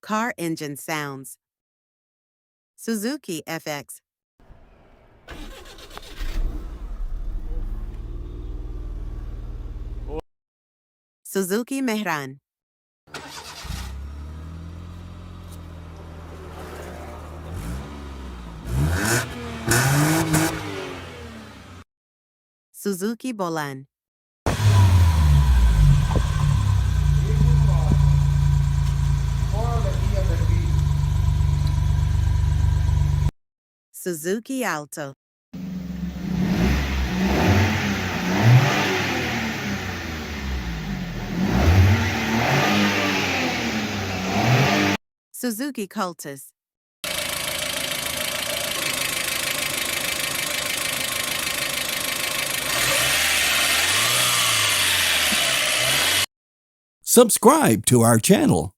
Car engine sounds. Suzuki FX. Suzuki Mehran. Suzuki Bolan. Suzuki Alto. Suzuki Cultus. Subscribe to our channel.